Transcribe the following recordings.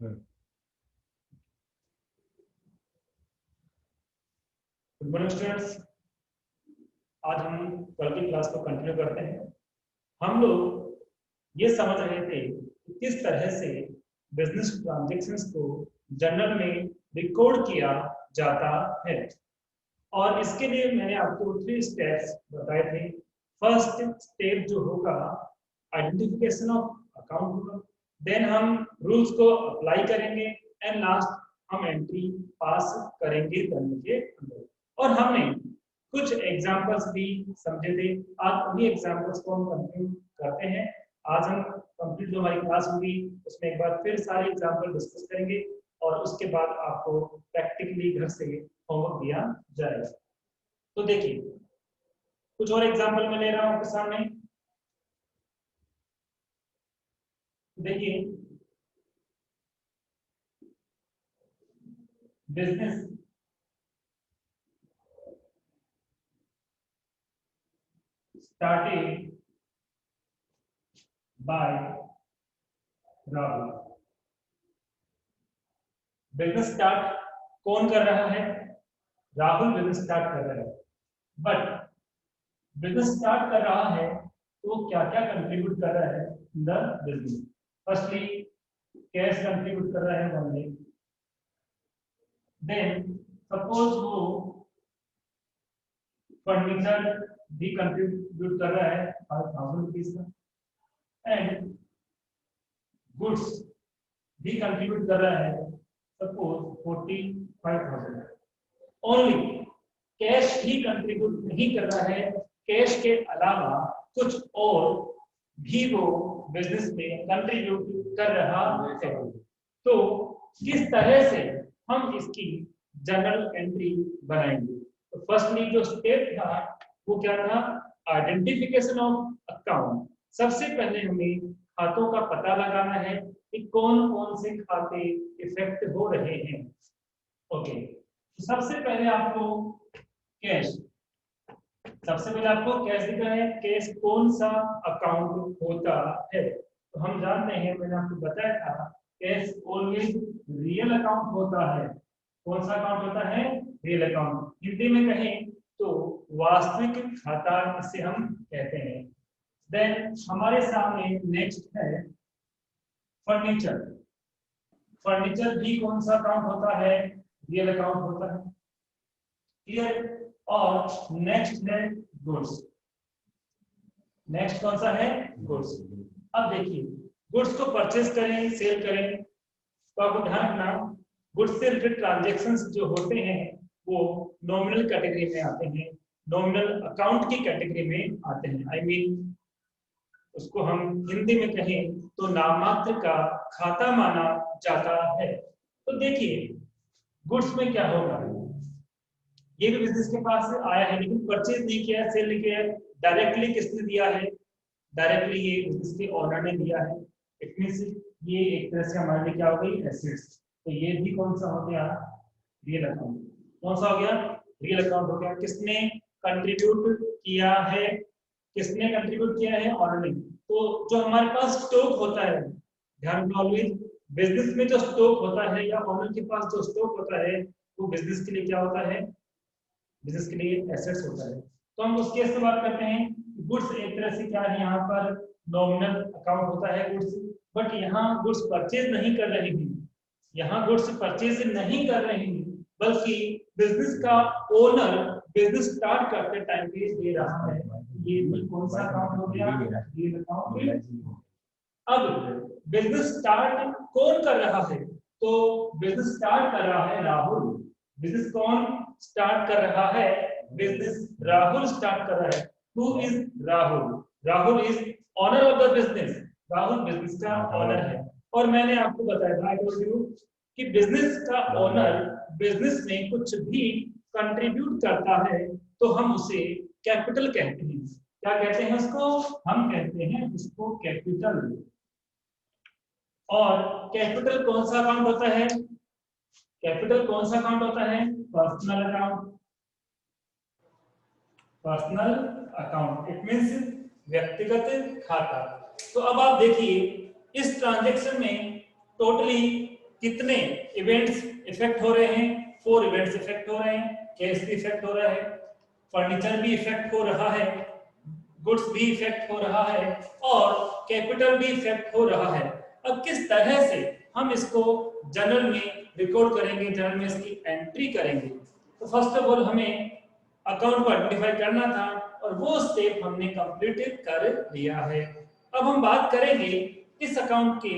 Good morning students. आज हम कल की क्लास को कंटिन्यू करते हैं। हम लोग ये समझ रहे थे कि किस तरह से बिजनेस ट्रांजैक्शंस को जर्नल में रिकॉर्ड किया जाता है, और इसके लिए मैंने आपको 3 स्टेप्स बताए थे। फर्स्ट स्टेप जो होगा आइडेंटिफिकेशन ऑफ अकाउंट होगा, देन हम रूल्स को अप्लाई करेंगे एंड लास्ट हम एंट्री पास करेंगे जर्नल के अंदर। और हमने कुछ एग्जांपल्स भी समझे थे। आज उन्हीं एग्जांपल्स को हम कंटिन्यू करते हैं। आज हम कंप्लीट जो हमारी क्लास होगी उसमें एक बार फिर सारे एग्जांपल डिस्कस करेंगे और उसके बाद आपको प्रैक्टिकली घर से होमवर्क दिया जाएगा। तो देखिए, कुछ और एग्जांपल मैं ले रहा हूं आपके सामने। देखिए, business started by Rahul. Business start कौन कर रहा है? राहुल बिजनेस स्टार्ट कर रहा है। बट बिजनेस स्टार्ट कर रहा है तो क्या क्या कंट्रीब्यूट कर रहा है in the business? Firstly cash contribute कर रहा है 1 लाख। देन सपोज वो फर्नीचर भी कंट्रीब्यूट कर रहा है 5000 रुपीज का, एंड गुड्स भी कंट्रीब्यूट कर रहा है सपोज 45,000। ओनली कैश ही कंट्रीब्यूट नहीं कर रहा है, कैश के अलावा कुछ और भी वो बिजनेस में कंट्रीब्यूट कर रहा है। तो किस तरह से हम इसकी जर्नल एंट्री बनाएंगे? तो फर्स्टली जो स्टेप था वो क्या था? Identification of account. सबसे पहले हमें खातों का पता लगाना है कि कौन कौन से खाते इफेक्ट हो रहे हैं। ओके, तो सबसे पहले आपको कैश दिखा है। कैश कौन सा अकाउंट होता है? तो हम जानते हैं, मैंने आपको बताया था, कैश ऑलवेज रियल अकाउंट होता है। कौन सा अकाउंट होता है? Real account. हिंदी में कहें तो वास्तविक खाता इसे हम कहते हैं। देन हमारे सामने नेक्स्ट है फर्नीचर। फर्नीचर भी कौन सा अकाउंट होता है? रियल अकाउंट होता है। क्लियर? और नेक्स्ट है गुड्स। नेक्स्ट कौन सा है? गुड्स। अब देखिए, गुड्स को परचेज करें, सेल करें, तो आपको ध्यान रखना गुड्स से रिलेटेड ट्रांजैक्शंस जो होते हैं वो नॉमिनल कैटेगरी में आते हैं, नॉमिनल अकाउंट की कैटेगरी में आते हैं। आई मीन उसको हम हिंदी में कहें तो नाममात्र का खाता माना जाता है। तो देखिए, गुड्स में क्या होगा? ये भी बिजनेस के पास आया है लेकिन परचेज नहीं किया है, सेल नहीं किया है। डायरेक्टली किसने दिया है? डायरेक्टली ये बिजनेस के ओनर ने दिया है। इट मींस ये एक तरह से हमारे लिए क्या हो गई? एसेट्स। तो ये भी कौन सा हो गया? Real account. कौन सा हो गया? रियल अकाउंट हो गया। किसने कंट्रीब्यूट किया है? किसने कंट्रीब्यूट किया है? ओनर ने। तो जो हमारे पास स्टॉक होता है, ध्यान रखना ऑलवेज बिजनेस में जो स्टॉक होता है या ओनर के पास जो स्टॉक होता है वो बिजनेस के लिए क्या होता है? बिजनेस के लिए एसेट्स होता है। तो हम उस केस से बात करते हैं। गुड्स एक तरह से क्या है, यहाँ पर नॉमिनल अकाउंट होता है गुड्स, बट यहाँ गुड्स परचेज नहीं कर रहे हैं। यहाँ गुड्स परचेज नहीं कर रहे हैं, बल्कि बिजनेस का ओनर बिजनेस स्टार्ट करते टाइम पे दे रहा है। ये भी कौन सा अकाउंट हो गया? ये अकाउंट। अब बिजनेस स्टार्ट कौन कर रहा है? तो बिजनेस स्टार्ट कर रहा है राहुल। बिजनेस कौन स्टार्ट कर रहा है? बिजनेस राहुल स्टार्ट कर रहा है। Who is Rahul? Rahul is owner of the business. Rahul business का ओनर है। और मैंने आपको बताया था, आई टोल्ड यू, कि बिजनेस का ओनर बिजनेस में कुछ भी कंट्रीब्यूट करता है तो हम उसे कैपिटल कहते हैं। क्या कहते हैं उसको? हम कहते हैं उसको कैपिटल। और कैपिटल कौन सा अकाउंट होता है? कैपिटल कौन सा अकाउंट होता है? Personal account. Personal account it means व्यक्तिगत खाता। तो अब आप देखिए, इस ट्रांजैक्शन में टोटली कितने इवेंट्स इफेक्ट हो रहे हैं, 4 इवेंट्स इफेक्ट हो रहे हैं, कैश भी इफेक्ट हो रहा है, फर्नीचर भी इफेक्ट हो रहा है, गुड्स भी इफेक्ट हो रहा है और कैपिटल भी इफेक्ट हो रहा है। अब किस तरह से हम इसको जर्नल में रिकॉर्ड करेंगे, जर्नल में इसकी एंट्री करेंगे। तो फर्स्ट ऑफ ऑल हमें अकाउंट को आइडेंटिफाई करना था और वो स्टेप हमने कंप्लीट कर लिया है। अब हम बात करेंगे इस अकाउंट के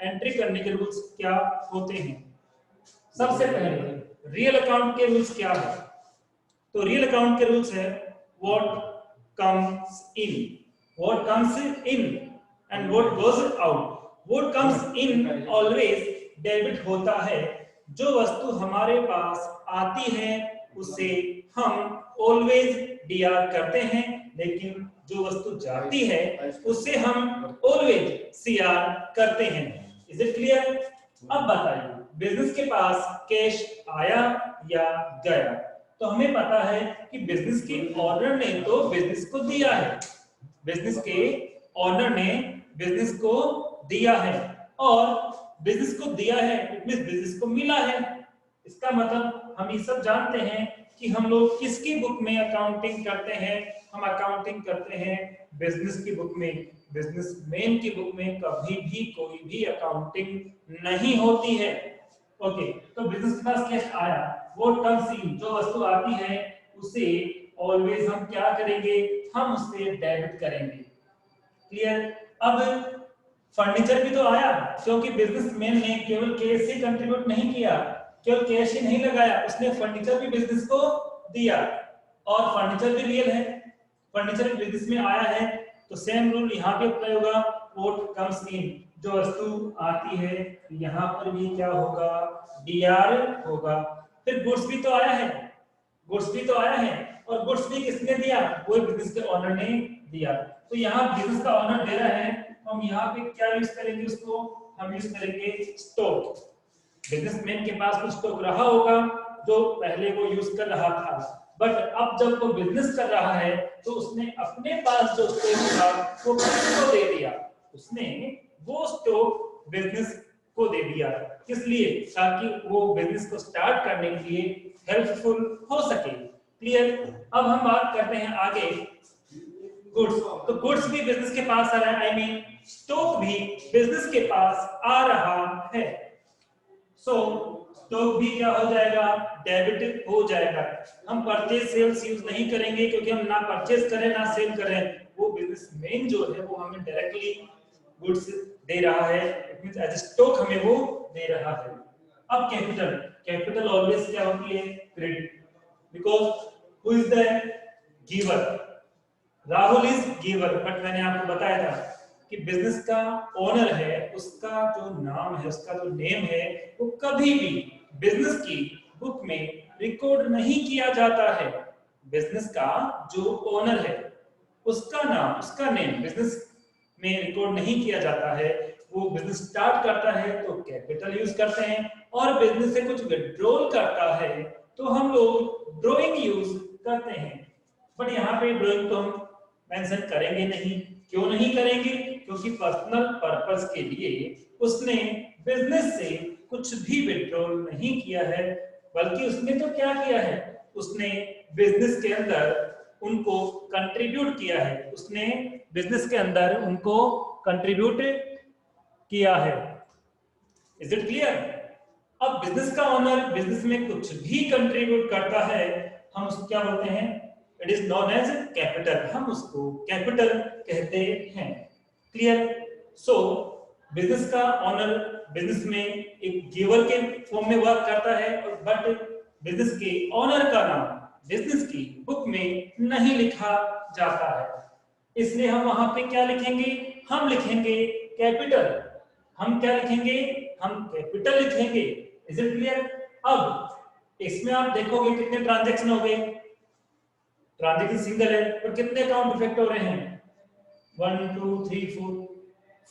एंट्री करने के रूल्स क्या होते हैं। सबसे पहले रियल अकाउंट के रूल्स क्या है। तो रियल अकाउंट के रूल्स है what comes in, what comes in and what goes out. What comes in always debit होता है, जो वस्तु हमारे पास आती है उसे हम ऑलवेज डीआर करते हैं, लेकिन जो वस्तु जाती है उसे हम ऑलवेज सीआर करते हैं। Is it clear? अब बताइए बिजनेस के पास कैश आया या गया। तो हमें पता है कि बिजनेस के ऑनर ने तो बिजनेस को दिया है, बिजनेस के ऑनर ने बिजनेस को दिया है और बिजनेस को दिया है इट मींस बिजनेस को मिला है। इसका मतलब हम ये सब जानते हैं कि हम लोग किसकी बुक में अकाउंटिंग करते हैं। हम अकाउंटिंग करते हैं बिजनेस की बुक में। बिजनेसमैन की बुक में कभी भी कोई भी अकाउंटिंग नहीं होती है। ओके, तो बिजनेस के पास कैश आया, वो कम्स इन, जो वस्तु आती है उसे ऑलवेज हम क्या करेंगे, हम उसे डेबिट करेंगे। क्लियर? अब फर्नीचर भी तो आया, क्योंकि बिजनेसमैन ने केवल कैश ही कंट्रीब्यूट नहीं किया, केवल कैश ही नहीं लगाया, उसने फर्नीचर भी बिजनेस को दिया और फर्नीचर भी रियल है, फर्नीचर भी बिजनेस में आया है। तो सेम रूल यहाँ पे अप्लाई होगा, व्हाट कम्स इन, जो वस्तु आती है यहाँ पर भी क्या होगा, डीआर होगा। फिर गुड्स भी तो आया है, गुड्स भी तो आया है और गुड्स भी किसने दिया, वो बिजनेस के ओनर ने दिया। तो यहाँ बिजनेस का ओनर दे रहा है, तो हम यहाँ पे क्या यूज करेंगे, उसको हम यूज करेंगे स्टॉक। बिजनेसमैन के पास कुछ स्टॉक रहा होगा जो पहले वो यूज कर रहा था, बट अब जब वो बिजनेस कर रहा है तो उसने अपने पास जो स्टॉक था वो किसको दे दिया, उसने वो स्टॉक बिजनेस को दे दिया। किस लिए? ताकि वो बिजनेस को स्टार्ट करने के लिए हेल्पफुल हो सके। क्लियर? अब हम बात करते हैं आगे गुड्स। तो गुड्स भी बिजनेस के पास आ रहा है, आई मीन स्टॉक भी बिजनेस के पास आ रहा है। सो स्टॉक भी क्या हो जाएगा, डेबिट हो जाएगा। हम परचेज सेल्स यूज नहीं करेंगे क्योंकि हम ना परचेज करें ना सेल करें, वो बिजनेसमैन जो है वो हमें डायरेक्टली गुड्स दे रहा है, इट मींस एज स्टॉक हमें वो दे रहा है। अब कैपिटल, कैपिटल ऑलवेज क्या होती है, credit, because who is the giver, Rahul is giver. But मैंने आपको बताया था कि बिजनेस का ओनर है, उसका जो नाम है, उसका जो नेम है, वो कभी भी बिजनेस की बुक में रिकॉर्ड नहीं किया जाता है। बिजनेस का जो ओनर है उसका नाम, उसका नेम बिजनेस में रिकॉर्ड नहीं किया जाता है। वो बिजनेस स्टार्ट करता है तो कैपिटल यूज करते हैं, और बिजनेस से कुछ विड्रॉल करता है तो हम लोग ड्रॉइंग यूज करते हैं। बट यहाँ पे ड्रॉइंग तो हम मेंशन करेंगे नहीं। क्यों नहीं करेंगे? क्योंकि पर्सनल पर्पस के लिए उसने बिजनेस से कुछ भी विड्रॉल नहीं किया है, बल्कि उसने तो क्या किया है, उसने बिजनेस के अंदर उनको कंट्रीब्यूट किया है, उसने बिजनेस के अंदर उनको कंट्रीब्यूट किया है। Is it clear? अब बिजनेस का ओनर बिजनेस में कुछ भी कंट्रीब्यूट करता है, हम उसको क्या बोलते हैं, it is known as capital, हम उसको कैपिटल कहते हैं। क्लियर? सो बिजनेस का ओनर बिजनेस में एक गिवर के फॉर्म में वर्क करता है, बट बिजनेस के ओनर का नाम बिजनेस की बुक में नहीं लिखा जाता है। इसलिए हम वहां पे क्या लिखेंगे, हम लिखेंगे कैपिटल। हम क्या लिखेंगे, हम कैपिटल लिखेंगे। Is it clear? अब इसमें आप देखोगे कितने ट्रांजैक्शन हो गए, ट्रांजैक्शन सिंगल है पर कितने अकाउंट इफेक्ट हो रहे हैं, 1 2 3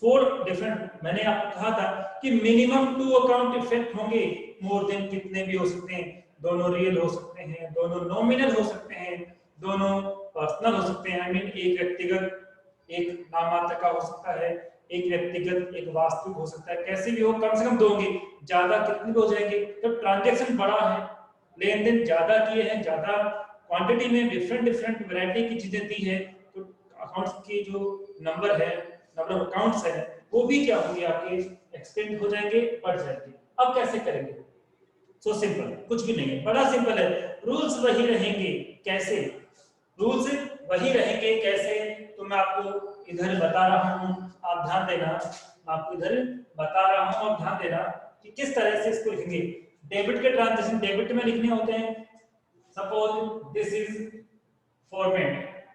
4 डिफरेंट। मैंने आपको कहा था कि मिनिमम 2 अकाउंट इफेक्ट होंगे, मोर देन कितने भी हो सकते हैं, दोनों रियल हो सकते हैं, दोनों नॉमिनल हो सकते हैं, दोनों पर्सनल हो सकते हैं, आई मीन एक व्यक्तिगत एक नाम मात्र का हो सकता है, एक व्यक्तिगत, एक वास्तविक हो सकता है, कैसे भी हो, कम से कम 2 होंगे, ज्यादा कितने हो जाएंगे, जब ट्रांजैक्शन बड़ा है, लेन देन ज्यादा किए हैं, ज्यादा क्वांटिटी में डिफरेंट वैरायटी की चीजें दी है, तो अकाउंट्स के जो नंबर है, नंबर ऑफ अकाउंट्स है, वो भी क्या होंगे आपके, एक्सटेंड हो जाएंगे, बढ़ जाएंगे। अब कैसे करेंगे? सो सिंपल, कुछ भी नहीं है, बड़ा सिंपल है, रूल्स वही रहेंगे। कैसे रूल्स वही रहेंगे? कैसे, तो मैं आपको इधर बता रहा हूं, आप ध्यान देना, आपको इधर बता रहा हूं, आप ध्यान देना कि किस तरह से इसको लिखेंगे। डेबिट के ट्रांजैक्शन डेबिट में लिखने होते हैं। Suppose this is format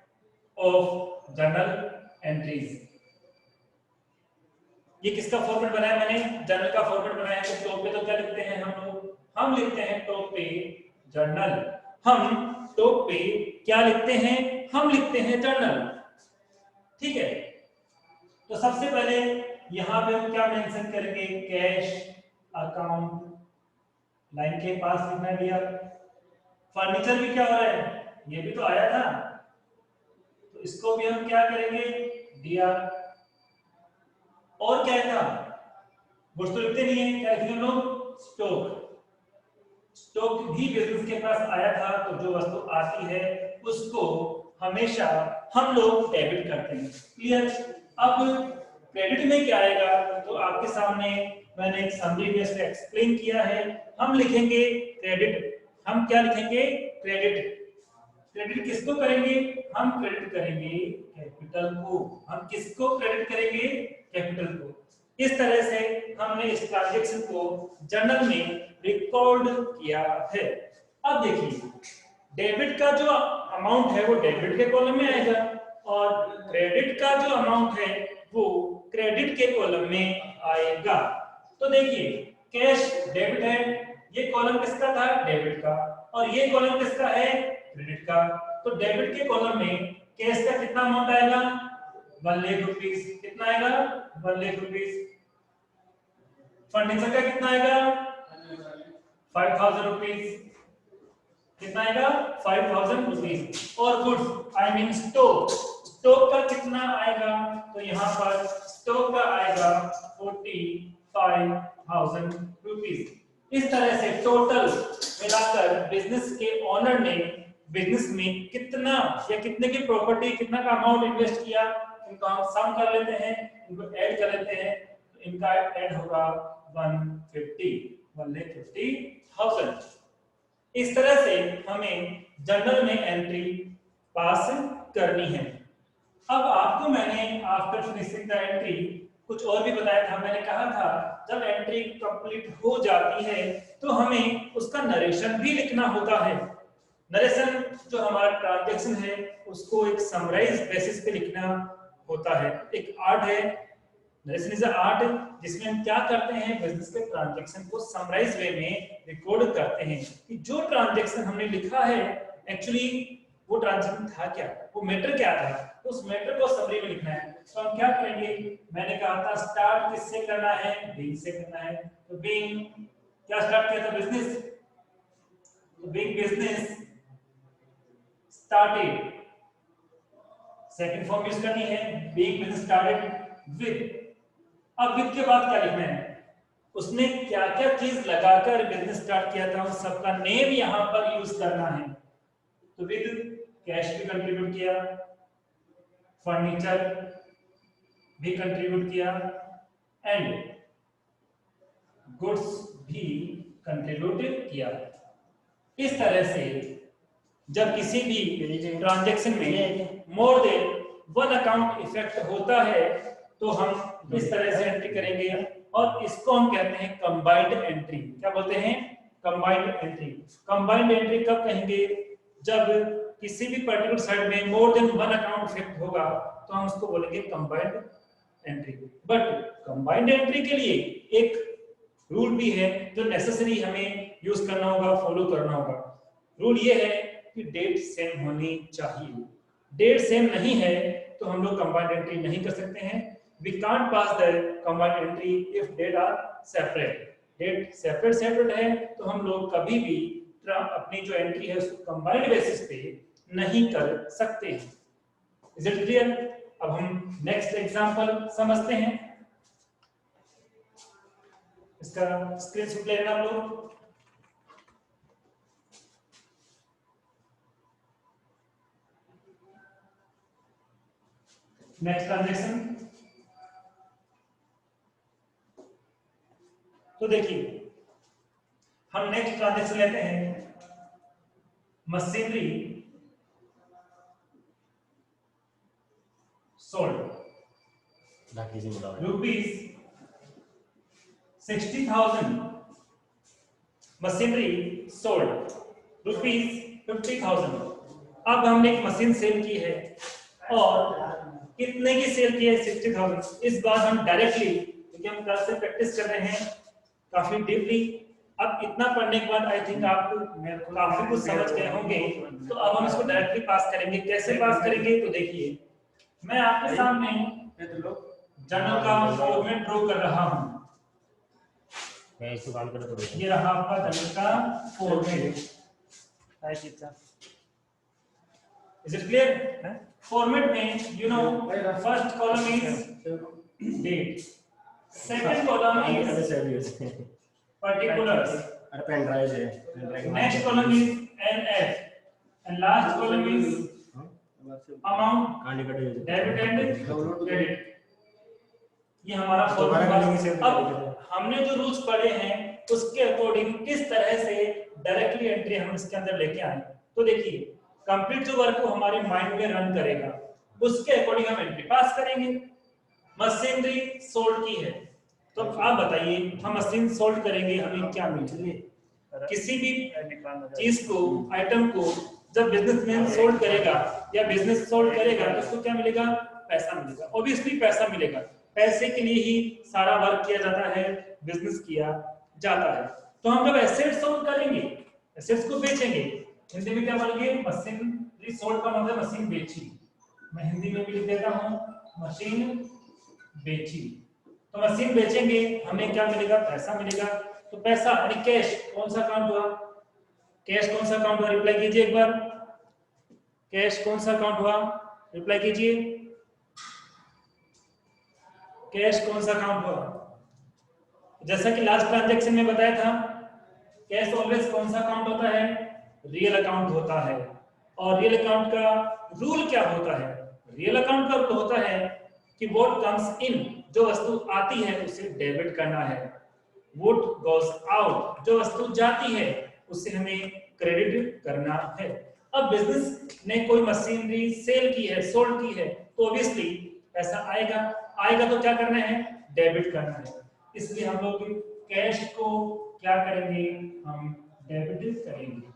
of journal entries. ये किसका फॉर्मेट बनाया मैंने? जर्नल का फॉर्मेट बनाया है। तो टॉप पे तो क्या लिखते हैं हम लोग? हम लिखते हैं टॉप पे जर्नल। हम टॉप पे क्या लिखते हैं? हम लिखते हैं जर्नल। ठीक है, तो सबसे पहले यहां पे हम क्या मेंशन करेंगे? कैश अकाउंट, लाइन के पास लिखना दिया। फर्नीचर भी क्या हो रहा है? ये भी तो आया था, तो इसको भी हम क्या करेंगे? दिया। और क्या था? गुड्स तो लिखते नहीं है, क्या लिखेंगे हम लोग? स्टॉक। स्टॉक भी बिजनेस के पास आया था, तो जो वस्तु आती है उसको हमेशा हम लोग डेबिट करते हैं। क्लियर? अब क्रेडिट में क्या आएगा? तो आपके सामने मैंने एक समरी में इसको एक्सप्लेन किया है। हम लिखेंगे क्रेडिट। हम क्या लिखेंगे? क्रेडिट। क्रेडिट किसको करेंगे? हम क्रेडिट करेंगे कैपिटल को। हम किसको क्रेडिट करेंगे? कैपिटल को। इस तरह से हमने इस ट्रांजैक्शन को जर्नल में रिकॉर्ड किया है। अब देखिए, डेबिट का जो अमाउंट है वो डेबिट के कॉलम में आएगा, और क्रेडिट का जो अमाउंट है वो क्रेडिट के कॉलम में आएगा। तो देखिए, कैश डेबिट है, ये कॉलम किसका था? डेबिट का। और ये कॉलम किसका है? क्रेडिट का। तो डेबिट के कॉलम में कैश का कितना अमाउंट आएगा? 1 लाख रुपीस। कितना आएगा? 1 लाख रुपीस। फर्नीचर का कितना आएगा? 5000 रुपीस। कितना आएगा? 5000 रुपीस। और goods I mean stock, stock का कितना आएगा? तो यहाँ पर स्टॉक का आएगा 45,000 रुपीस। इस तरह से टोटल मिलाकर बिजनेस के ओनर ने बिजनेस में कितना या कितने की प्रॉपर्टी, कितना का अमाउंट इन्वेस्ट किया, इनको हम सम कर लेते हैं, इनको ऐड कर लेते हैं, तो इनका ऐड होगा 1,50,000। इस तरह से हमें जर्नल में एंट्री पास करनी है। अब आपको मैंने आफ्टर फिनिशिंग द एंट्री कुछ और भी बताया था। मैंने कहा था जब एंट्री कंप्लीट हो जाती है तो हमें उसका नरेशन भी लिखना होता है। नरेशन जो हमारा ट्रांजैक्शन है उसको एक समराइज बेसिस पे लिखना होता है। एक आर्ट है, नरेशन इज आर्ट, जिसमें हम क्या करते हैं? बिजनेस के ट्रांजैक्शन को समराइज वे में रिकॉर्ड करते हैं कि जो ट्रांजैक्शन हमने लिखा है एक्चुअली वो ट्रांजैक्शन था क्या, वो मैटर क्या था, तो उस मैटर को समरी में लिखना है। तो हम क्या करेंगे? मैंने कहा था स्टार्ट किससे करना है? बीइंग से करना है। तो बीइंग क्या स्टार्ट किया था? बिजनेस। तो being business started, second form use करनी है, बीइंग बिजनेस स्टार्टेड विद। अब विद के बाद क्या लिखना है? उसने क्या क्या चीज लगाकर बिजनेस स्टार्ट किया था, उस सबका नेम यहां पर यूज करना है। तो विद कैश भी कंट्रीब्यूट किया, फर्नीचर भी कंट्रीब्यूट किया, एंड गुड्स भी कंट्रीब्यूट किया। इस तरह से जब किसी भी ट्रांजैक्शन में मोर देन 1 अकाउंट इफेक्ट होता है तो हम इस तरह से एंट्री करेंगे, और इसको हम कहते हैं कंबाइंड एंट्री। क्या बोलते हैं? Combined entry. कंबाइंड एंट्री कब कहेंगे? जब किसी भी पर्टिकुलर साइड में मोर देन 1 अकाउंट इफेक्ट होगा तो हम उसको बोलेंगे combined entry. But combined entry के लिए एक रूल भी है जो नेसेसरी हमें यूज करना होगा, फॉलो करना होगा। रूल ये है कि डेट सेम होनी चाहिए। डेट सेम नहीं है तो हम लोग कंबाइंड एंट्री नहीं कर सकते हैं। We can't pass the combined entry if that are separate. That separate है तो हम लोग कभी भी अपनी जो एंट्री है उसको कंबाइंड बेसिस पे नहीं कर सकते हैं। Is it clear? अब हम नेक्स्ट एग्जांपल समझते हैं। इसका स्क्रीनशॉट ले लेना आप लोग। नेक्स्ट ट्रांजेक्शन, तो देखिए हम नेक्स्ट ट्रांजेक्शन लेते हैं machinery sold rupees 60,000, machinery sold rupees 50,000। अब हमने एक मशीन सेल की है और कितने की सेल की है? 60,000। इस बार हम डायरेक्टली, क्योंकि हम क्लास से प्रैक्टिस कर रहे हैं काफी डीपली, अब इतना पढ़ने के बाद आई थिंक आप काफी कुछ समझ गए होंगे। तो अब हम इसको डायरेक्टली पास करेंगे। कैसे पास करेंगे? तो देखिए मैं आपके सामने जनरल का फॉर्मेट ड्रॉ कर रहा हूं। मैं इसको काम करो तो ये रहा आपका जनरल का format. Is it clear? Format में you know first column is date, second column is particulars, pen drive है, next column is NF and last column is amount, debit and credit। ये हमारा फॉर्मूला। अब हमने जो rules पढ़े हैं उसके अकॉर्डिंग किस तरह से डायरेक्टली एंट्री हम इसके अंदर लेके आए। तो देखिए कंप्लीट जो वर्क को हमारे माइंड में रन करेगा उसके अकॉर्डिंग हम एंट्री पास करेंगे। मशीनरी सोल्ड की है, तो आप बताइए हम मशीन सोल्ड करेंगे, हमें क्या मिलेगा? किसी भी चीज को, आइटम को जब बिजनेसमैन सोल्ड करेगा या बिजनेस सोल्ड करेगा तो उसको क्या मिलेगा? पैसा मिलेगा। ऑब्वियसली पैसा मिलेगा। पैसे के लिए ही सारा वर्क किया जाता है, बिजनेस किया जाता है। तो हम जब एसेट सोल्ड करेंगे, एसेट्स को बेचेंगे, हिंदी में क्या बोलेंगे? मशीनरी सोल्ड का मतलब मशीन बेची। मैं हिंदी में भी लिख देता हूं, मशीन बेची। तो मशीन बेचेंगे, हमें क्या मिलेगा? पैसा मिलेगा। तो पैसा यानी कैश कौन सा अकाउंट हुआ? कैश कौन सा अकाउंट हुआ? रिप्लाई कीजिए एक बार। कैश कौन सा अकाउंट हुआ? रिप्लाई कीजिए। कैश कौन सा अकाउंट हुआ? जैसा कि लास्ट ट्रांजैक्शन में बताया था, कैश ऑलवेज कौन सा अकाउंट होता है? रियल अकाउंट होता है। और रियल अकाउंट का रूल क्या होता है? रियल अकाउंट का रूल होता है कि व्हाट कम्स इन, जो वस्तु आती है उसे डेबिट करना है। व्हाट गोस आउट, जो वस्तु जाती है उसे हमें क्रेडिट करना है। अब बिजनेस ने कोई मशीनरी सेल की है, सोल्ड की है, तो ऑब्वियसली पैसा आएगा। आएगा तो क्या करना है? डेबिट करना है। इसलिए हम लोग कैश को क्या करेंगे? हम डेबिट करेंगे।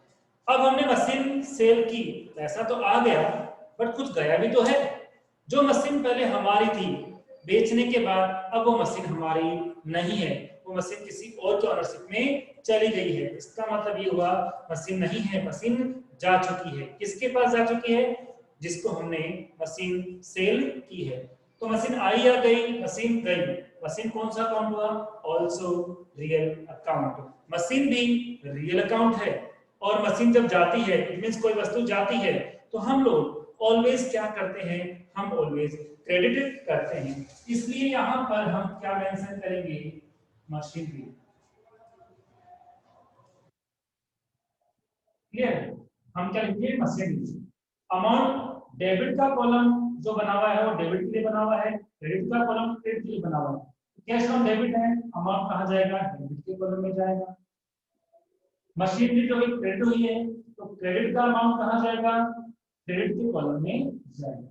अब हमने मशीन सेल की, पैसा तो आ गया बट कुछ गया भी तो है। जो मशीन पहले हमारी थी, बेचने के बाद अब वो मशीन हमारी नहीं है, वो मशीन किसी और के ऑनरशिप में चली गई है। इसका मतलब ये हुआ मशीन नहीं है, मशीन जा चुकी है। किसके पास जा चुकी है? जिसको हमने मशीन सेल की है। तो मशीन आई या गई? मशीन गई। मशीन कौन सा अकाउंट हुआ? Also real account. मशीन भी रियल अकाउंट है। और मशीन जब जाती है, इट मींस कोई वस्तु जाती है, तो हम लोग ऑलवेज क्या करते हैं? हम ऑलवेज क्रेडिट करते हैं। इसलिए यहां पर हम क्या मेंशन करेंगे? मशीनरी। क्लियर? हम क्या लिखेंगे? मशीनरी। अमाउंट डेबिट का कॉलम जो बना हुआ है वो डेबिट के लिए बना हुआ है, क्रेडिट का कॉलम क्रेडिट के लिए बना हुआ है। कैश फ्रॉम डेबिट है, अमाउंट कहां जाएगा? डेबिट के कॉलम में जाएगा। मशीनरी जो क्रेडिट हुई है तो क्रेडिट का अमाउंट कहां जाएगा? क्रेडिट के कॉलम में जाएगा।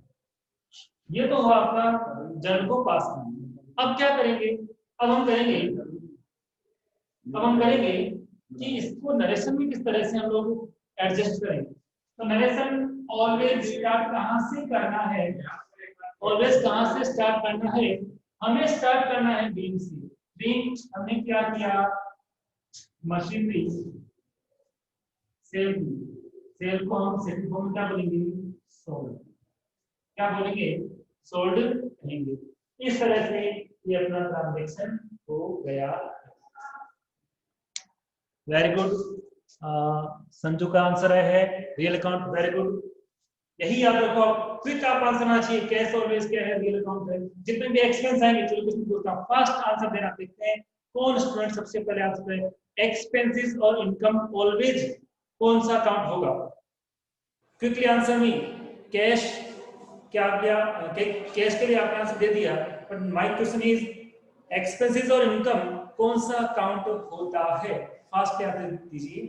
ये तो हुआ आपका जर्नल को पास करना। अब क्या करेंगे? अब हम करेंगे कि इसको नरेशन में किस तरह से हम लोग एडजस्ट करेंगे। तो नरेशन ऑलवेज स्टार्ट कहां से करना है? ऑलवेज कहां से स्टार्ट करना है? हमें स्टार्ट करना है बीइंग से। बीइंग हमने क्या किया? मशीनरी सेल की। सेल को हम सेकंड फॉर्म में क्या बोलेंगे? सोल्ड। क्या बोलेंगे? सोल्ड कहेंगे। इस तरह से ये अपना ट्रांजैक्शन हो गया। Very good. संजू का आंसर है रियल अकाउंट। वेरी गुड, यही याद रखो आप। क्विक आप आंसर आना चाहिए। कैश ऑलवेज क्या है? रियल अकाउंट है। जितने भी एक्सपेंस आएंगे, चलो कुछ नहीं पूछता, फर्स्ट आंसर देना। देखते हैं कौन स्टूडेंट सबसे पहले आंसर है? एक्सपेंसेस और इनकम ऑलवेज कौन सा अकाउंट होगा? Quickly answer me. कैश क्या आप दिया? कैश के लिए आपने आंसर दे दिया, but my question is expenses और इनकम कौन सा अकाउंट होता है? फास्ट आंसर दीजिए।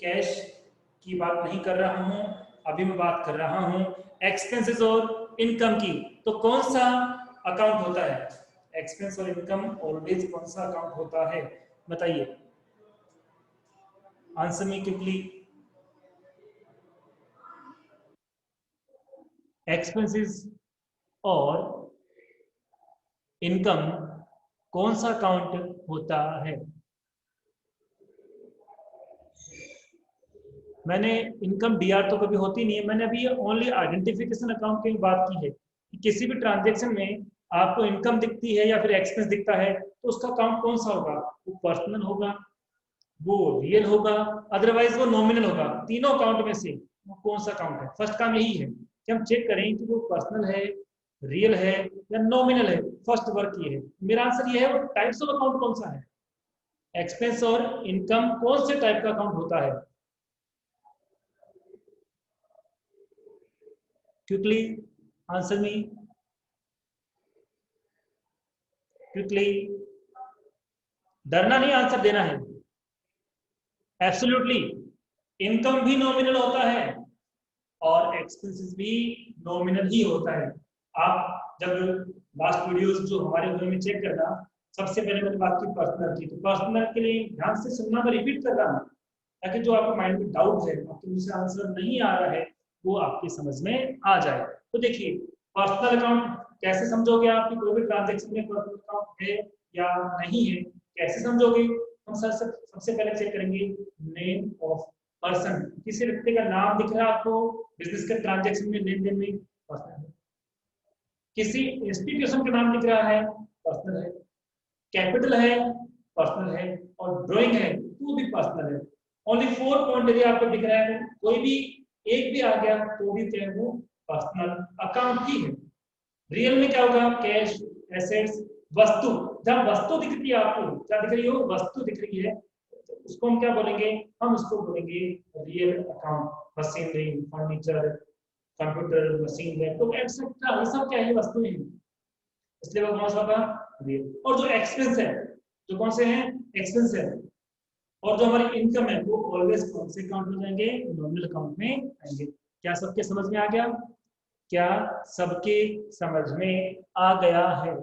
कैश की बात नहीं कर रहा हूं, अभी मैं बात कर रहा हूं एक्सपेंसेस और इनकम की। तो कौन सा अकाउंट होता है? एक्सपेंस और इनकम ऑलवेज कौन सा अकाउंट होता है? बताइए, आंसर मी क्विकली। एक्सपेंसेस और इनकम कौन सा अकाउंट होता है? मैंने इनकम डीआर तो कभी होती नहीं है, मैंने अभी ओनली आइडेंटिफिकेशन अकाउंट की बात की है कि किसी भी ट्रांजैक्शन में आपको इनकम दिखती है या फिर एक्सपेंस दिखता है तो उसका अकाउंट कौन सा होगा? वो पर्सनल होगा, वो रियल होगा, अदरवाइज वो नॉमिनल होगा। तीनों अकाउंट में से वो कौन सा अकाउंट है? फर्स्ट काम यही है कि हम चेक करें कि वो पर्सनल है, रियल है या नॉमिनल है। फर्स्ट वर्क ये है। मेरा आंसर ये है, वो टाइप्स ऑफ अकाउंट कौन सा है? एक्सपेंस और इनकम कौन से टाइप का अकाउंट होता है? Quickly answer me, quickly. डरना नहीं, आंसर देना है। एब्सोल्युटली, इनकम भी नॉमिनल होता है और एक्सपेंसेस भी नॉमिनल ही होता है। आप जब लास्ट वीडियोस जो हमारे हुए में चेक करना, सबसे पहले मैंने बात की पर्सनल की, तो पर्सनल के लिए ध्यान से सुनना, मैं रिपीट कर रहा हूँ ताकि जो आपके माइंड में डाउट है, आपके मुझसे आंसर नहीं आ रहा है, वो आपकी समझ में आ जाए। तो देखिए, पर्सनल अकाउंट कैसे समझोगे आप कि कोई भी ट्रांजेक्शन में पर्सनल अकाउंट है या नहीं है? कैसे समझोगे? हम सबसे पहले चेक करेंगे नेम ऑफ पर्सन। किसी व्यक्ति का नाम दिख रहा है आपको बिजनेस के ट्रांजैक्शन में, लेन देन में, पर्सनल है। किसी इंस्टीट्यूशन का नाम दिख रहा है, पर्सनल है। कैपिटल है, पर्सनल है। और ड्राइंग है, वो भी पर्सनल है। ओनली 4 पॉइंट यदि आपको दिख रहा है, कोई भी एक भी आ गया तो भी क्या है, वो पर्सनल अकाउंट ही है। रियल में क्या होगा? कैश, एसेट्स, वस्तु। जब वस्तु दिख रही है आपको, क्या दिख रही हो? वस्तु दिख रही है, तो उसको हम क्या बोलेंगे? हम उसको बोलेंगे real account. Machinery, furniture, computer, machine, laptop etcetera, ये सब क्या है? वस्तुएं हैं, इसलिए वो कौन सा होगा? रियल। और जो एक्सपेंस है, जो कौन से हैं? एक्सपेंस है। और जो हमारी इनकम है, वो ऑलवेज कौन से अकाउंट में जाएंगे? नॉमिनल अकाउंट में आएंगे। क्या सबके समझ में आ गया? क्या सबके समझ में आ गया है?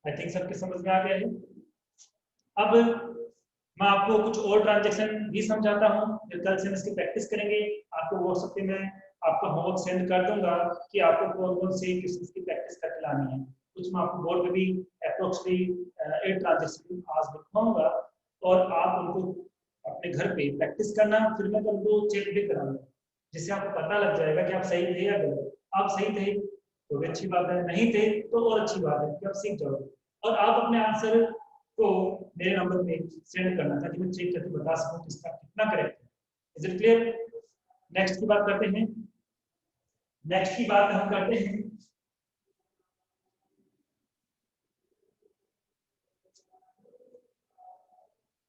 आई थिंक सबके समझ में आ गया है। अब मैं आपको कुछ और ट्रांजेक्शन भी समझाता हूँ, फिर कल से हम इसकी प्रैक्टिस करेंगे। आपको व्हाट्सएप पे मैं आपका होमवर्क सेंड कर दूंगा कि आपको कौन कौन से क्वेश्चंस की प्रैक्टिस करके लानी है। कुछ मैं आपको बोर्ड पे भी अप्रोक्सीमेटली 8 ट्रांजेक्शन आज लिखवाऊंगा और आप उनको अपने घर पे प्रैक्टिस करना, फिर मैं उनको चेक भी कराऊंगा, जिससे आपको पता लग जाएगा कि आप सही थे या गलत। आप सही थे तो भी अच्छी बात है, नहीं थे तो और अच्छी बात है कि आप सीख जाओगे। और आप अपने आंसर को मेरे नंबर पे सेंड करना ताकि मैं चेक करके बता सकूं किसका कितना करेक्ट है। Is it clear? नेक्स्ट की बात करते हैं। नेक्स्ट की बात हम करते हैं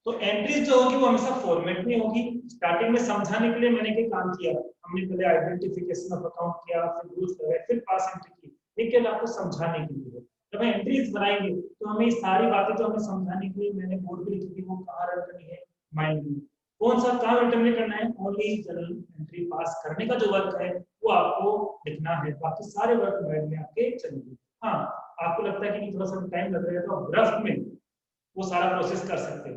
तो एंट्रीज जो होगी वो हमेशा फॉर्मेट में होगी। स्टार्टिंग में समझाने के लिए मैंने क्या काम किया, हमने पहले आइडेंटिफिकेशन ऑफ अकाउंट किया, फिर रूल्स लगाए, फिर पास एंट्री की। लेकिन आपको समझाने के लिए जब हम एंट्रीज बनाएंगे तो हमें सारी बातें जो हमें समझाने के लिए मैंने बोर्ड पे लिखी थी वो कहाँ रन करनी है? माइंड में। कौन सा कहाँ इंटरनेट करना है? ओनली जनरल एंट्री पास करने का जो वर्क है वो आपको लिखना है, बाकी सारे वर्क माइंड में आपके चलेंगे। हाँ, आपको लगता है कि थोड़ा सा टाइम लग रहा है तो आप रफ में वो सारा प्रोसेस कर सकते हो।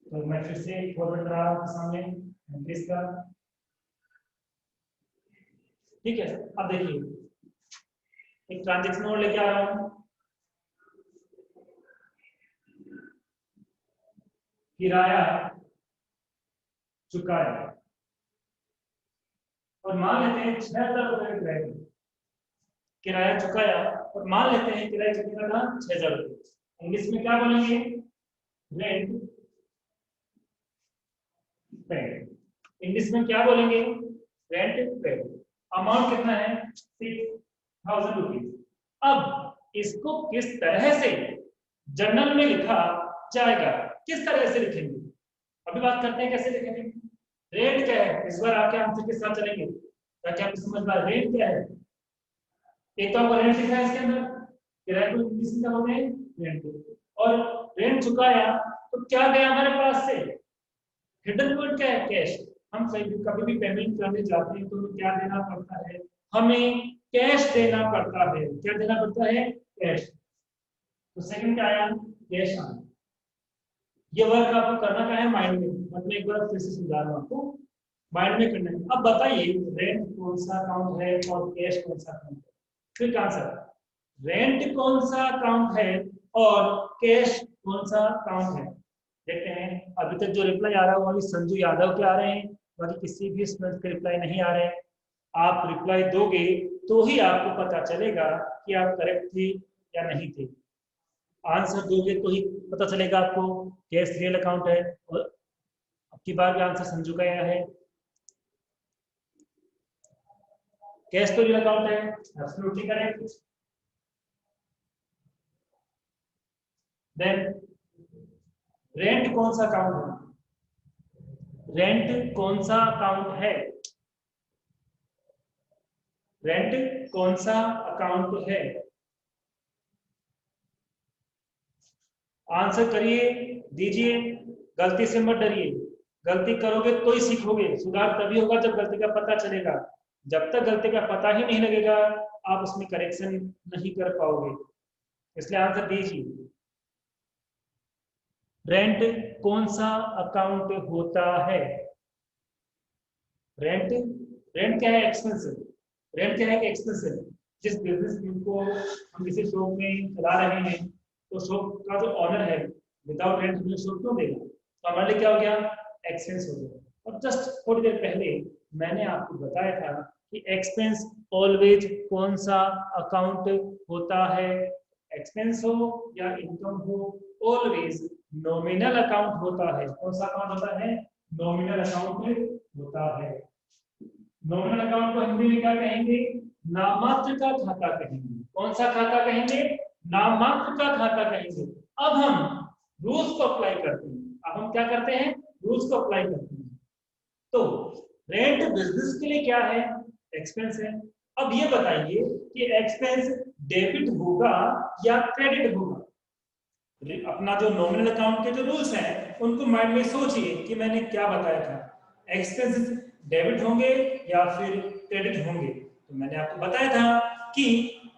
तो मैं फिर से फॉरवर्ड कर रहा हूं आपके सामने एंट्रीज का। ठीक है, अब देखिए एक ट्रांजेक्शन और लेके आ रहा हूं। किराया चुकाया, और मान लेते हैं 6,000 रुपए का किराया। किराया चुकाया और मान लेते हैं किराया कितने का था? 6,000 रुपए। इंग्लिश में क्या बोलेंगे? Rent paid. इंग्लिश में क्या बोलेंगे? Rent paid. अमाउंट कितना है? 6। ₹1000। अब इसको किस तरह से जर्नल में लिखा जाएगा, किस तरह से लिखेंगे, अभी बात करते हैं कैसे लिखेंगे। रेट क्या है, इस बार आके आंसर के साथ चलेंगे ताकि आपको समझ में आए। रेट क्या है, एक तो आपको रेंट लिखा है इसके अंदर, किराए को इंग्लिश में क्या बोलते हैं, रेंट। और रेंट चुकाया तो क्या गया हमारे पास से, हिडन पॉइंट क्या है, कैश। हम कभी भी पेमेंट करने जाते हैं तो हमें क्या देना पड़ता है, हमें कैश देना पड़ता है। क्या देना पड़ता है, कैश। तो सेकंड क्या आया, कैश आया। ये वर्क आपको करना क्या है, माइंड में, मतलब एक बार फिर से समझा रहा हूं आपको, माइंड में करना है। अब बताइए रेंट कौन सा अकाउंट है और कैश कौन सा अकाउंट है। क्विक आंसर, रेंट कौन सा अकाउंट है और कैश कौन सा अकाउंट है। देखते हैं, अभी तक जो रिप्लाई आ रहा है वो अभी संजू यादव के आ रहे हैं, बाकी किसी भी स्टूडेंट के रिप्लाई नहीं आ रहे हैं। आप रिप्लाई दोगे तो ही आपको पता चलेगा कि आप करेक्ट थे या नहीं थे। आंसर दोगे तो ही पता चलेगा आपको कैश रियल अकाउंट है। और अब की बार भी आंसर संजू का आया है, कैश तो रियल अकाउंट है, एब्सोल्युटली करेक्ट। देन रेंट कौन सा अकाउंट है, रेंट कौन सा अकाउंट है, रेंट कौन सा अकाउंट है। आंसर करिए, दीजिए, गलती से मत डरिए। गलती करोगे तो ही सीखोगे, सुधार तभी होगा जब गलती का पता चलेगा। जब तक गलती का पता ही नहीं लगेगा आप उसमें करेक्शन नहीं कर पाओगे, इसलिए आंसर दीजिए। रेंट कौन सा अकाउंट होता है, रेंट, रेंट क्या है, एक्सपेंसिव। रेंट क्या है, एक्सपेंसिव। जिस बिजनेस को हम किसी शॉप में चला रहे हैं तो शॉप का जो ऑनर है विदाउट रेंट हमें शॉप क्यों देगा, तो हमारे लिए क्या हो गया, एक्सपेंस हो गया। और जस्ट थोड़ी देर पहले मैंने आपको बताया था कि एक्सपेंस ऑलवेज कौन सा अकाउंट होता है, एक्सपेंस हो या इनकम हो, ऑलवेज नॉमिनल अकाउंट होता है। कौन सा अकाउंट होता है, नॉमिनल अकाउंट होता है। नॉमिनल अकाउंट को हिंदी में क्या कहेंगे, नाममात्र का खाता कहेंगे। कौन सा खाता कहेंगे, नाममात्र का खाता कहेंगे। अब हम रूल्स को अप्लाई करते हैं, अब हम क्या करते हैं, रूल्स को अप्लाई करते हैं। तो रेंट बिजनेस के लिए क्या है, एक्सपेंस है। अब ये बताइए कि एक्सपेंस डेबिट होगा या क्रेडिट होगा। अपना जो नॉमिनल अकाउंट के जो रूल्स हैं उनको माइंड में सोचिए कि मैंने क्या बताया था, एक्सपेंसेस डेबिट होंगे या फिर क्रेडिट होंगे। तो मैंने आपको बताया था कि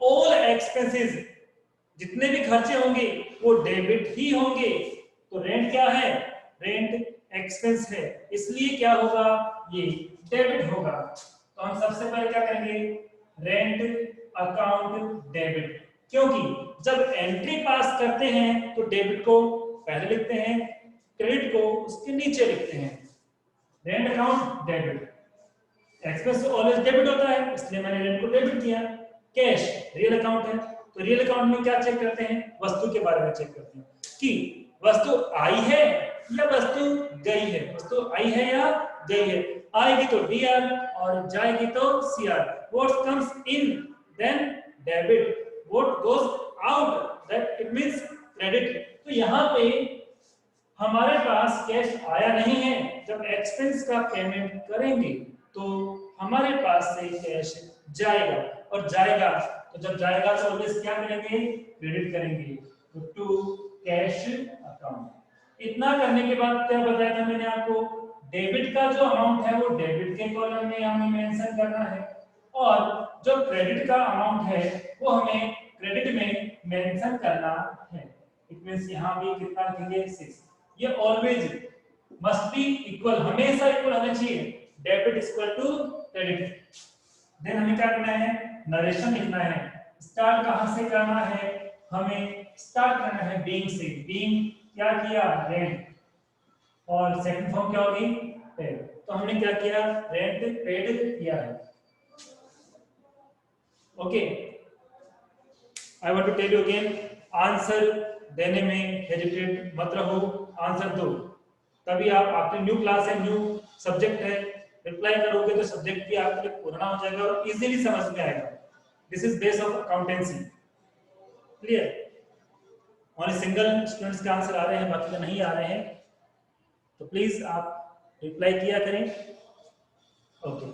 ऑल एक्सपेंसेस, जितने भी खर्चे होंगे वो डेबिट ही होंगे। तो रेंट क्या है, रेंट एक्सपेंस है, इसलिए क्या होगा, ये डेबिट होगा। तो हम सबसे पहले क्या करेंगे, रेंट अकाउंट डेबिट, क्योंकि जब एंट्री पास करते हैं तो डेबिट को पहले लिखते हैं, क्रेडिट को उसके नीचे लिखते हैं। Rent account debit, expense always debit होता है इसलिए मैंने रेंट को डेबिट किया। कैश रियल अकाउंट है, तो रियल अकाउंट में क्या चेक करते हैं, वस्तु के बारे में चेक करते हैं कि वस्तु आई है या वस्तु गई है, वस्तु आई है या गई है। आएगी तो डीआर और जाएगी तो CR. What comes in then debit, what goes out that it means credit. तो यहाँ पे हमारे पास कैश आया नहीं है, जब एक्सपेंस का पेमेंट करेंगे तो हमारे पास से कैश जाएगा, और जाएगा तो जब जाएगा तो ऑलवेज क्या करेंगे, क्रेडिट करेंगे, तो टू कैश अकाउंट। इतना करने के बाद क्या बताया था मैंने आपको, डेबिट का जो अमाउंट है वो डेबिट के कॉलम में हमें मेंशन करना है, और जो क्रेडिट का अमाउंट है वो हमें क्रेडिट में मेंशन करना है। इट मींस यहां भी कितना लिखेंगे, 6। ये ऑलवेज मस्ट बी इक्वल, हमेशा इक्वल होना चाहिए, debit equal to credit. Then हमें क्या करना है, नरेशन लिखना है। स्टार्ट कहां से करना है, हमें स्टार्ट करना है बीइंग से। बीइंग क्या किया, रेंट, और सेकंड फॉर्म क्या होगी, पेड। तो हमने क्या किया, रेंट पेड किया है। Okay, I want to tell you again, answer देने में हेजिटेट मत रहो, आंसर दो, तभी आप आपकी न्यू क्लास है, न्यू सब्जेक्ट है, रिप्लाई करोगे तो सब्जेक्ट भी आपके लिए पुराना हो जाएगा और इजीली समझ में आएगा। This is base of accountancy. Clear? और सिंगल स्टूडेंट्स के आंसर आ रहे हैं, बाकी का नहीं आ रहे हैं, तो प्लीज आप रिप्लाई किया करें। ओके,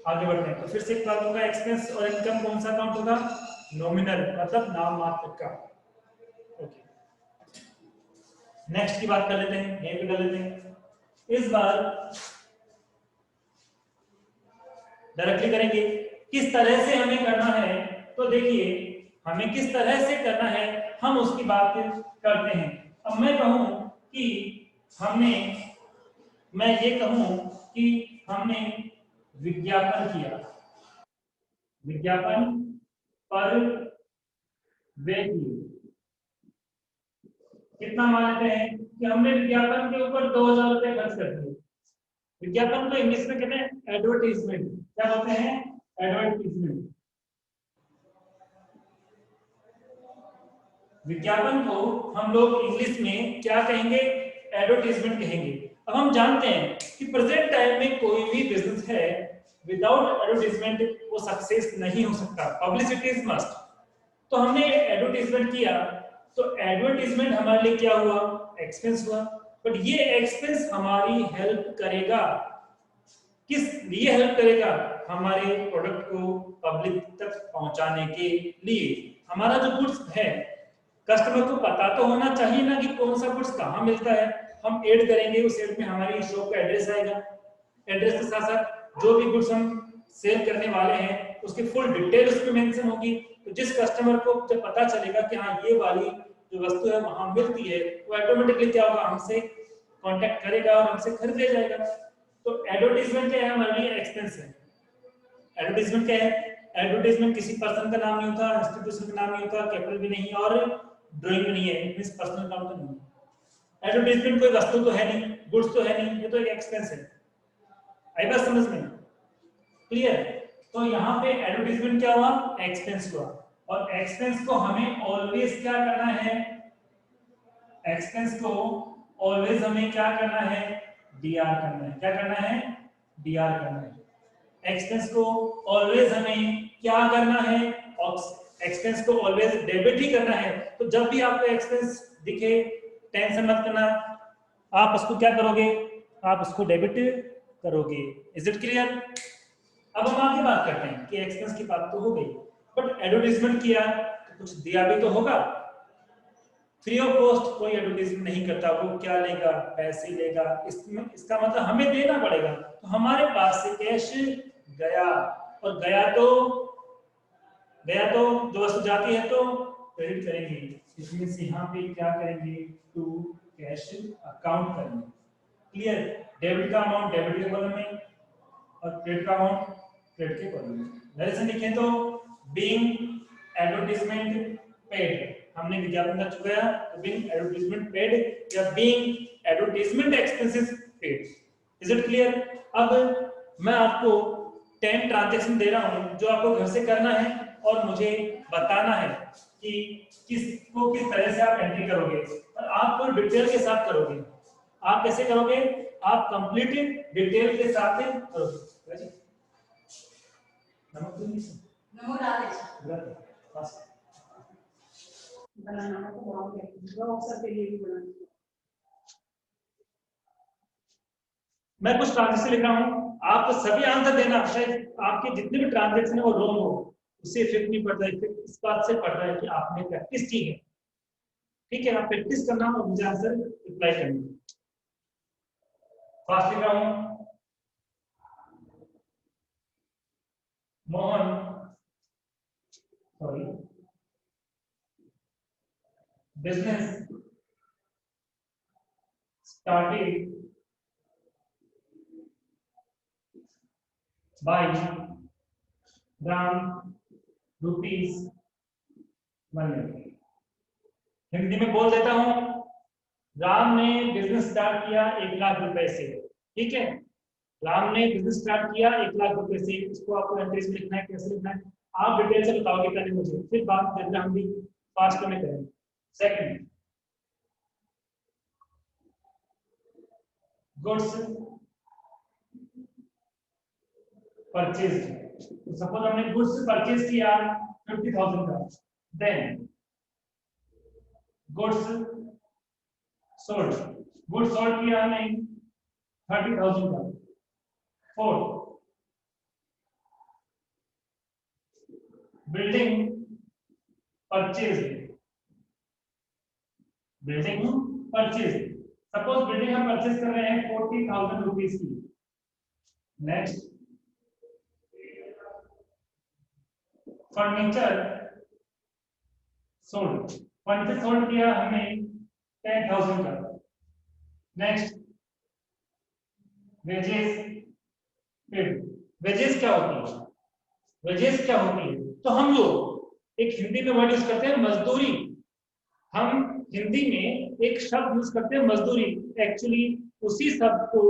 आगे बढ़ते हैं। तो फिर से एक बात होगा, एक्सपेंस और इनकम कौन सा अकाउंट होगा? नॉमिनल, मतलब नाम मात्र का। ओके, नेक्स्ट की बात कर लेते हैं, यहीं पे कर लेते हैं। इस बार डायरेक्टली करेंगे। किस तरह से हमें करना है, तो देखिए हमें किस तरह से करना है हम उसकी बात करते हैं। अब मैं कहूं कि मैं ये कहूं कि हमने विज्ञापन किया, विज्ञापन पर व्यय किए। कितना मान लेते हैं कि हमने विज्ञापन के ऊपर 2000 रुपए खर्च कर दिए। विज्ञापन को इंग्लिश में कहते हैं एडवर्टीजमेंट। क्या बोलते हैं? एडवर्टीजमेंट। विज्ञापन को हम लोग इंग्लिश में क्या कहेंगे? एडवर्टीजमेंट कहेंगे। अब हम जानते हैं कि प्रेजेंट टाइम में कोई भी बिजनेस है विदाउट एडवर्टीजमेंट वो सक्सेस नहीं हो सकता। Publicity is must. तो हमने एडवर्टीजमेंट किया, तो एडवर्टीजमेंट हमारे लिए क्या हुआ? एक्सपेंस हुआ। बट ये एक्सपेंस हमारी हेल्प करेगा, किस लिए हेल्प करेगा? हमारे प्रोडक्ट को पब्लिक तक पहुंचाने के लिए। हमारा जो गुड्स है, कस्टमर को पता तो होना चाहिए ना कि कौन सा गुड्स कहाँ मिलता है। हम ऐड करेंगे, उस ऐड में हमारी शॉप का एड्रेस आएगा। एड्रेस के साथ साथ जो भी गुड्स हम सेल करने वाले हैं उसकी फुल डिटेल उसमें मेंशन होगी। तो जिस कस्टमर को जब पता चलेगा कि हाँ ये वाली जो वस्तु है वहां मिलती है, वो ऑटोमेटिकली क्या होगा? हमसे कांटेक्ट करेगा और हमसे खरीद ले जाएगा। तो एडवर्टाइजमेंट क्या है? हमारे लिए एक्सपेंस है। एडवर्टाइजमेंट क्या है? एडवर्टाइजमेंट किसी पर्सन का नाम नहीं होता, इंस्टीट्यूशन का नाम नहीं होता, कैपिटल भी नहीं और ड्राइंग भी नहीं है, मींस पर्सनल नाम तो नहीं है। एडवर्टाइजमेंट कोई वस्तु तो है नहीं, गुड्स तो है नहीं, ये तो एक एक्सपेंस है। आई बात समझ में? क्लियर? तो यहाँ पे एडवर्टाइजमेंट क्या हुआ? एक्सपेंस हुआ। और एक्सपेंस को हमें ऑलवेज क्या करना है? एक्सपेंस को ऑलवेज हमें क्या करना है? डीआर करना है। क्या करना है? डीआर करना है। एक्सपेंस को ऑलवेज हमें क्या करना है? एक्सपेंस को ऑलवेज डेबिट ही करना है। तो जब भी आपको एक्सपेंस दिखे, टेंशन मत करना, आप उसको क्या करोगे? आप उसको डेबिट करोगे। Is it clear? अब हम आगे बात करते हैं कि एक्सपेंस की बात तो हो गई, बट एडवर्टाइजमेंट किया तो कुछ दिया भी तो होगा। फ्री ऑफ कॉस्ट कोई एडवर्टाइजमेंट नहीं करता, वो क्या लेगा? पैसे लेगा। इसमें इसका मतलब हमें देना पड़ेगा। तो हमारे पास से कैश गया, और गया तो जो वस्तु जाती है तो क्रेडिट करेंगे। इसमें से यहाँ पे क्या करेंगे? टू कैश अकाउंट करेंगे। क्लियर? डेबिट का अमाउंट डेबिट के कॉलम में और क्रेडिट का अमाउंट क्रेडिट के कॉलम में। डायरेक्शन लिखें तो बीइंग एडवर्टाइजमेंट पेड, हमने विज्ञापन कर चुका है, तो बीइंग एडवर्टाइजमेंट पेड या being advertisement expenses paid. Is it clear? अब मैं आपको 10 ट्रांजैक्शन दे रहा हूं जो आपको घर से करना है और मुझे बताना है कि किस तरह से आप एंट्री करोगे, और आप तो डिटेल के साथ करोगे। आप कैसे करोगे? आप कंप्लीट डिटेल के साथ करोगे। नमो राधे। बनाना तो बहुत है, जो अवसर के लिए भी बनाना। मैं कुछ ट्रांजेक्शन लिख रहा हूँ, आप सभी आंसर देना। शायद आपके जितने भी ट्रांजेक्शन है वो रॉन्ग हो, उससे इफेक्ट नहीं पड़ता है, इफेक्ट इस बात से पड़ रहा है कि आपने प्रैक्टिस की है। ठीक है, आप प्रैक्टिस करना और मुझे आंसर रिप्लाई करना। फास्ट लिख रहा हूँ। Mohan, sorry, business started by ₹1 million। Hindi में बोल देता हूं, राम ने बिजनेस स्टार्ट किया 1 लाख रुपए से। ठीक है, राम ने बिजनेस स्टार्ट किया 1 लाख रुपए से। इसको आपको एंट्रीज में लिखना है, कैसे लिखना है आप डिटेल से बताओगे पहले मुझे, फिर बात करते हम भी फास्ट में करेंगे। Second, goods purchase. तो सपोज हमने गुड्स परचेज किया 50,000 का। देन गुड्स सोल्ड किया हमने 30,000 का। Fourth building purchase suppose building हम परचेज कर रहे हैं 40,000 रुपीज की। नेक्स्ट फर्नीचर सोल्ड किया हमने 10,000 का। Next wages paid. वेजेस क्या होती है? तो हम लोग एक हिंदी में वर्ड यूज करते हैं मजदूरी। हम हिंदी में एक शब्द यूज करते हैं मजदूरी, एक्चुअली उसी शब्द को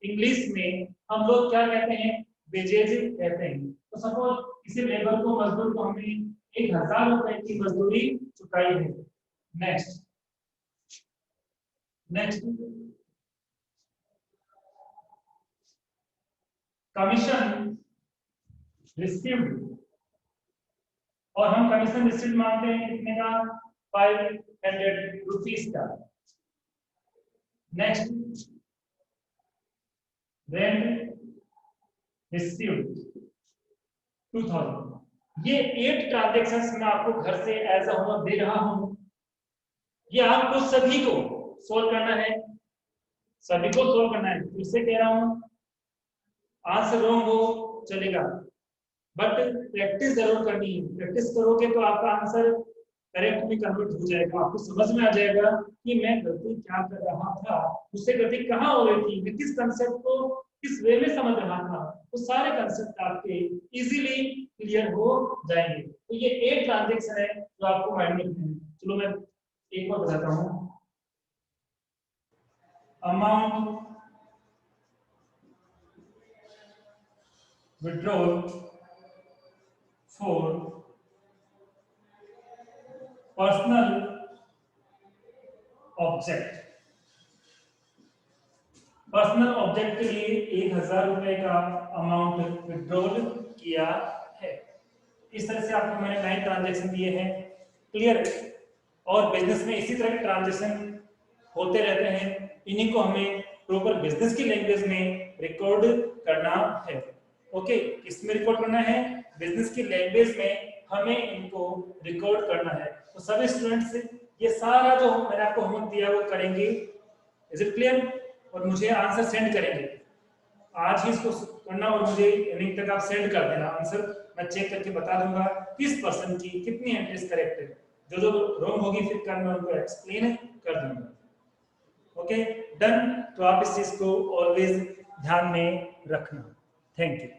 इंग्लिश में हम लोग क्या कहते हैं? वेजेज कहते हैं। तो सपोज किसी लेबर को मजदूर को हमने 1,000 रुपए की मजदूरी चुकाई है। नेक्स्ट कमीशन रिसीव्ड, और हम कमीशन रिसीव्ड मानते हैं कितने का? 500 रुपीज का। Next rent received 2,000। ये 8 ट्रांजेक्शंस मैं आपको घर से एज अ होमवर्क दे रहा हूं। ये आपको सभी को सोल्व करना है, फिर से कह रहा हूं, आंसर रॉन्ग हो चलेगा बट प्रैक्टिस जरूर करनी है। प्रैक्टिस करोगे तो आपका आंसर करेक्ट में कन्वर्ट हो जाएगा, आपको समझ में आ जाएगा कि मैं गलती क्या कर रहा था, मुझसे गलती कहाँ हो रही थी, मैं किस कंसेप्ट को किस वे में समझ रहा था। वो सारे कंसेप्ट आपके इजीली क्लियर हो जाएंगे। तो ये 8 ट्रांजेक्शन है जो आपको माइंड में रखने हैं। चलो मैं एक बार बताता हूँ। Amount withdrawn for personal object के लिए 1,000 रुपए का अमाउंट विड्रॉल किया है। इस तरह से आपको मैंने 9 ट्रांजेक्शन दिए हैं। क्लियर? और बिजनेस में इसी तरह के ट्रांजेक्शन होते रहते हैं, इन्हीं को हमें प्रॉपर बिजनेस की लैंग्वेज में रिकॉर्ड करना है। ओके, किसमें रिकॉर्ड करना है? बिजनेस की लैंग्वेज में हमें इनको रिकॉर्ड करना है। तो सभी स्टूडेंट्स ये सारा जो मैंने आपको होमवर्क दिया वो करेंगे। Is it clear? और मुझे आंसर सेंड करेंगे। आज ही इसको करना और मुझे इवनिंग तक आप सेंड कर देना आंसर। मैं चेक करके बता दूंगा किस पर्सन की कितनी एंट्रीज करेक्ट है। जो रॉन्ग होगी फिर कल मैं उनको एक्सप्लेन कर दूंगा। Okay, done? तो आप इस चीज को ऑलवेज ध्यान में रखना। Thank you.